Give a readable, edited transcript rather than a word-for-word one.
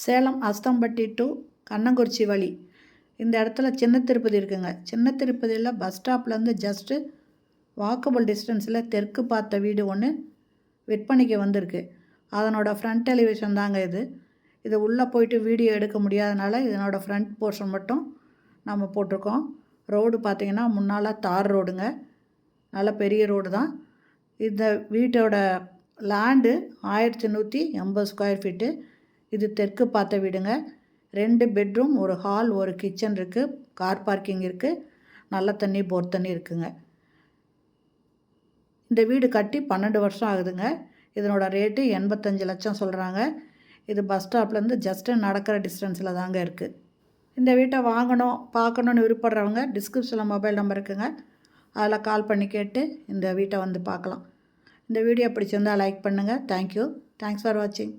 Salem Asthampatti to Kannankurichi வழி இந்த இடத்துல சின்ன திருப்பதி இருக்குங்க. சின்ன திருப்பதியில் பஸ் ஸ்டாப்லேருந்து ஜஸ்ட்டு வாக்கபிள் டிஸ்டன்ஸில் தெற்கு பார்த்த வீடு ஒன்று விற்பனைக்கு வந்திருக்கு. அதனோட ஃப்ரண்ட் எலிவேஷன் தாங்க இது. இது உள்ளே போயிட்டு வீடியோ எடுக்க முடியாதனால இதனோட ஃப்ரண்ட் போர்ஷன் மட்டும் நம்ம போட்டிருக்கோம். ரோடு பார்த்திங்கன்னா முன்னால் தார் ரோடுங்க, நல்ல பெரிய ரோடு தான். இந்த வீட்டோட லேண்டு 1180 ஸ்கொயர் ஃபீட்டு. இது தெற்கு பார்த்த வீடுங்க. 2 பெட்ரூம், ஒரு ஹால், ஒரு கிச்சன் இருக்குது, கார் பார்க்கிங் இருக்குது, நல்ல தண்ணி, போர் தண்ணி இருக்குங்க. இந்த வீடு கட்டி 12 வருஷம் ஆகுதுங்க. இதனோட ரேட்டு 85 லட்சம் சொல்கிறாங்க. இது பஸ் ஸ்டாப்லேருந்து ஜஸ்ட்டு நடக்கிற டிஸ்டன்ஸில் தாங்க இருக்குது. இந்த வீட்டை வாங்கணும் பார்க்கணுன்னு விருப்பப்படுறவங்க டிஸ்கிரிப்ஷனில் மொபைல் நம்பர் இருக்குங்க, அதில் கால் பண்ணி கேட்டு இந்த வீட்டை வந்து பார்க்கலாம். இந்த வீடியோ பிடிச்சிருந்தால் லைக் பண்ணுங்கள். தேங்க்யூ. தேங்க்ஸ் ஃபார் வாட்சிங்.